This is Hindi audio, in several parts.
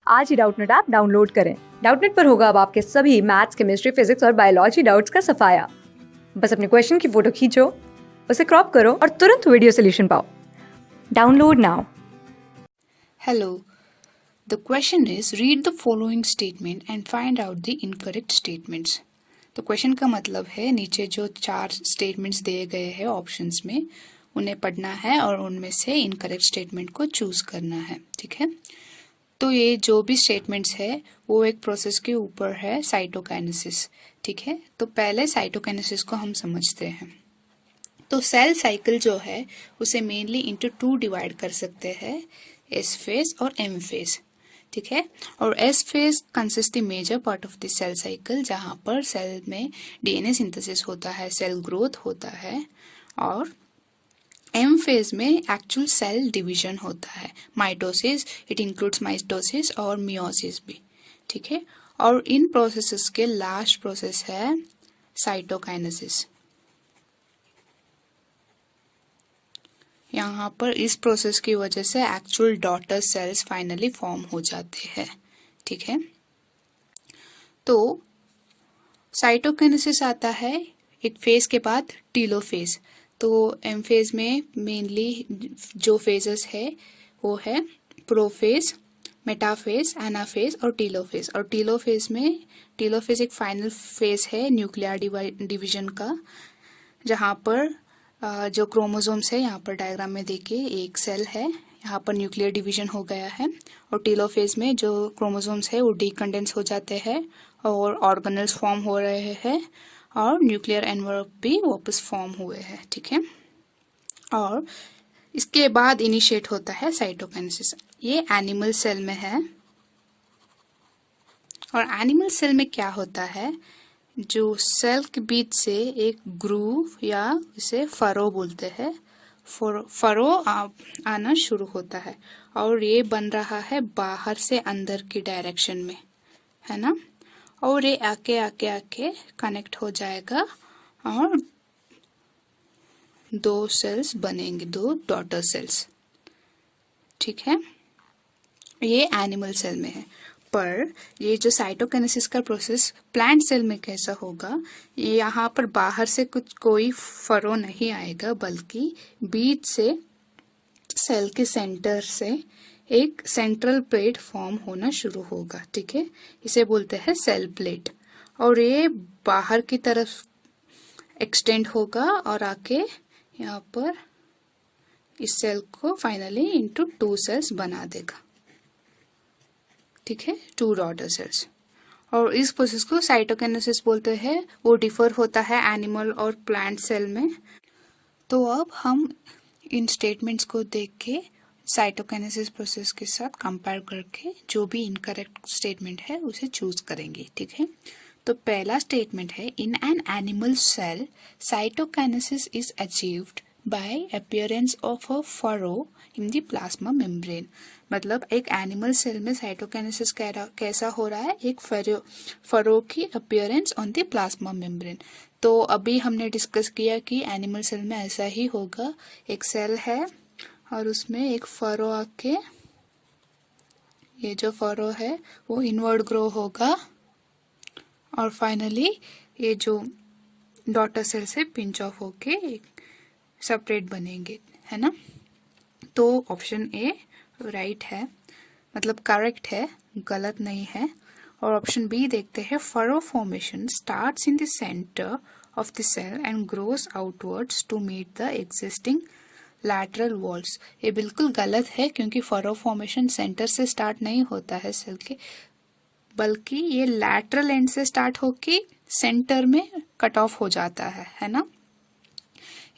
आज ही डाउटनेट ऐप डाउनलोड करें। डाउटनेट पर होगा अब आपके सभी मैथ्स, केमिस्ट्री, फिजिक्स और बायोलॉजी डाउट्स का सफाया। बस अपने क्वेश्चन की फोटो खींचो, उसे क्रॉप करो और तुरंत वीडियो सोल्यूशन पाओ। Download now. Hello. The question is read the following statement and find out the incorrect statements. तो क्वेश्चन का मतलब है नीचे जो 4 स्टेटमेंट्स दिए गए हैं ऑप्शंस में उन्हें पढ़ना है और उनमें से इनकरेक्ट स्टेटमेंट को चूज करना है। ठीक है, तो ये जो भी स्टेटमेंट्स है वो एक प्रोसेस के ऊपर है, साइटोकाइनेसिस। ठीक है, तो पहले साइटोकाइनेसिस को हम समझते हैं। तो सेल साइकिल जो है उसे मेनली इंटू 2 डिवाइड कर सकते हैं, एस फेज और एम फेज। ठीक है, और S phase consist the major part of the cell cycle, जहां पर सेल में डीएनए सिंथेसिस होता है, सेल ग्रोथ होता है, और एम फेज में एक्चुअल सेल डिवीजन होता है, माइटोसिस, इट इंक्लूड्स माइटोसिस और मियोसिस भी। ठीक है, और इन प्रोसेसेस के लास्ट प्रोसेस है साइटोकाइनेसिस। यहाँ पर इस प्रोसेस की वजह से actual daughter cells finally form हो जाते हैं। ठीक है, तो साइटोकाइनेसिस आता है एक फेज के बाद टीलोफेज। तो एम फेज में मेनली जो फेजेस है वो है प्रोफेज, मेटाफेज, एनाफेज और टीलोफेज। और टीलोफेज एक फाइनल फेज है न्यूक्लियर डिवीजन का, जहाँ पर जो क्रोमोसोम्स है, यहाँ पर डायग्राम में देखिए एक सेल है, यहाँ पर न्यूक्लियर डिवीजन हो गया है, और टीलोफेज में जो क्रोमोसोम्स है वो डीकंडेंस हो जाते हैं और ऑर्गेनेल्स फॉर्म हो रहे हैं और न्यूक्लियर एनवलप भी वापस फॉर्म हुए हैं। ठीक है, और इसके बाद इनिशिएट होता है साइटोकाइनेसिस। ये एनिमल सेल में है, और एनिमल सेल में क्या होता है, जो सेल के बीच से एक ग्रूव या इसे फरो बोलते हैं, फरो आना शुरू होता है, और ये बन रहा है बाहर से अंदर की डायरेक्शन में, है ना। और ये आके आके आके कनेक्ट हो जाएगा और 2 सेल्स बनेंगे, 2 डॉटर सेल्स। ठीक है, ये एनिमल सेल में है। पर ये जो साइटोकाइनेसिस का प्रोसेस प्लांट सेल में कैसा होगा, ये यहाँ पर बाहर से कोई फरो नहीं आएगा, बल्कि बीच से सेल के सेंटर से एक सेंट्रल प्लेट फॉर्म होना शुरू होगा। ठीक है, इसे बोलते हैं सेल प्लेट, और ये बाहर की तरफ एक्सटेंड होगा और आके यहाँ पर इस सेल को फाइनली इनटू 2 सेल्स बना देगा। ठीक है, 2 डॉटर सेल्स, और इस प्रोसेस को साइटोकाइनेसिस बोलते हैं। वो डिफर होता है एनिमल और प्लांट सेल में। तो अब हम इन स्टेटमेंट्स को देख के साइटोकाइनेसिस प्रोसेस के साथ कंपेयर करके जो भी इनकरेक्ट स्टेटमेंट है उसे चूज करेंगे। ठीक है, तो पहला स्टेटमेंट है, in an animal cell cytokinesis is achieved by appearance of a furrow in the plasma membrane. मतलब एक एनिमल सेल में साइटोकाइनेसिस कैसा हो रहा है, एक फरो की appearance on the plasma membrane. तो अभी हमने डिस्कस किया कि एनिमल सेल में ऐसा ही होगा, एक सेल है और उसमें एक फरो आके, ये जो फरो है वो इनवर्ड ग्रो होगा और फाइनली ये जो डॉटर सेल से पिंच ऑफ होके सेपरेट बनेंगे, है ना। तो ऑप्शन ए राइट है, मतलब करेक्ट है, गलत नहीं है। और ऑप्शन बी देखते हैं, furrow formation starts in the centre of the cell and grows outwards to meet the existing lateral walls. ये बिल्कुल गलत है, क्योंकि फरो फॉर्मेशन सेंटर से स्टार्ट नहीं होता है सेल के, बल्कि ये लैटरल एंड से स्टार्ट होके सेंटर में कट ऑफ हो जाता है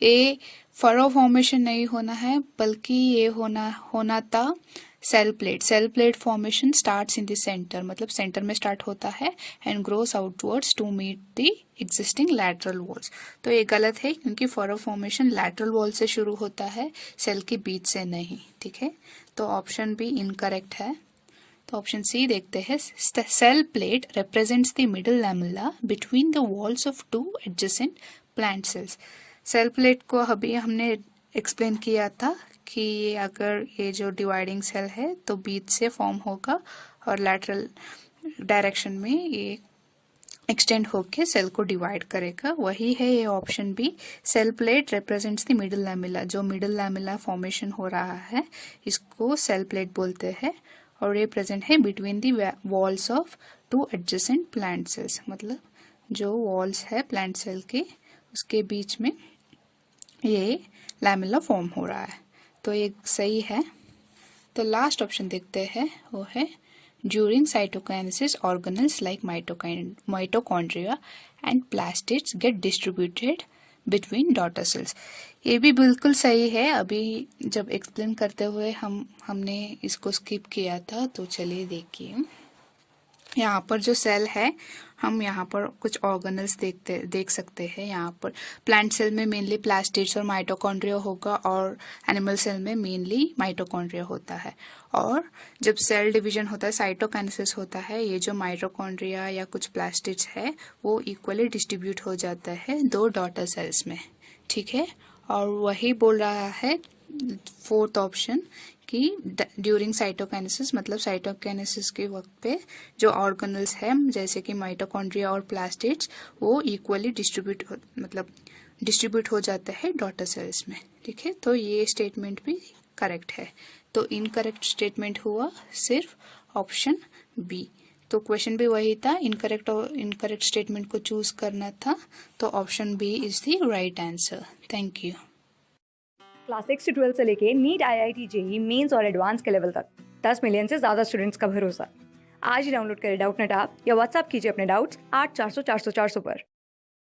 ये फरो फॉर्मेशन नहीं होना है, बल्कि ये होना था cell plate formation starts in the centre, मतलब सेंटर में स्टार्ट होता है and grows outwards to meet the existing lateral walls. तो ये गलत है, क्योंकि फरो फॉर्मेशन लैटरल वॉल से शुरू होता है, सेल के बीच से नहीं। ठीक है, तो ऑप्शन बी इनकरेक्ट है। तो ऑप्शन सी देखते हैं, cell plate represents the middle lamella between the walls of 2 adjacent plant cells. Cell plate को अभी हमने एक्सप्लेन किया था कि अगर ये जो डिवाइडिंग सेल है तो बीच से फॉर्म होगा और लैटरल डायरेक्शन में ये एक्सटेंड होके सेल को डिवाइड करेगा, वही है ये option B. Cell plate represents the middle lamella, जो मिडिल लैमेला फॉर्मेशन हो रहा है इसको सेल प्लेट बोलते हैं, और ये प्रेजेंट है between the walls of two adjacent plant sales, मतलब जो वॉल्स है प्लांट सेल के उसके बीच में ये लैमेला फॉर्म हो रहा है, तो ये सही है। तो लास्ट ऑप्शन देखते हैं, वो है during cytokinesis organelles like mitochondria and plastids get distributed between daughter cells. ये भी बिल्कुल सही है, अभी जब एक्सप्लेन करते हुए हमने इसको स्किप किया था, तो चलिए देखिए। यहाँ पर जो सेल है हम यहाँ पर कुछ ऑर्गेनल्स देख सकते हैं। यहाँ पर प्लांट सेल में मेनली प्लास्टिड्स और माइटोकॉन्ड्रिया होगा, और एनिमल सेल में मेनली माइटोकॉन्ड्रिया होता है। और जब सेल डिवीजन होता है, साइटोकाइनेसिस होता है, ये जो माइटोकॉन्ड्रिया या कुछ प्लास्टिड्स है वो इक्वली डिस्ट्रीब्यूट हो जाता है दो डॉटर सेल्स में, ठीक है। और वही बोल रहा है फोर्थ ऑप्शन कि ड्यूरिंग साइटोकाइनेसिस, मतलब साइटोकाइनेसिस के वक्त पे जो ऑर्गेनल्स है जैसे कि माइटोकॉन्ड्रिया और प्लास्टिड्स वो इक्वली डिस्ट्रीब्यूट हो जाता है डॉटर सेल्स में, ठीक है। तो ये स्टेटमेंट भी करेक्ट है। तो इनकरेक्ट स्टेटमेंट हुआ सिर्फ ऑप्शन बी। तो क्वेश्चन भी वही था, इनकरेक्ट स्टेटमेंट को चूज करना था, तो option B is the right answer. Thank you. Class 6 से 12 से लेके नीट, IIT, JEE मेंस और एडवांस के लेवल तक 10 मिलियन से ज़्यादा स्टूडेंट्स का भरोसा। आज ही डाउनलोड करें डाउटनेट ऐप या व्हाट्सएप कीजिए अपने डाउट्स 8400 400 400 पर।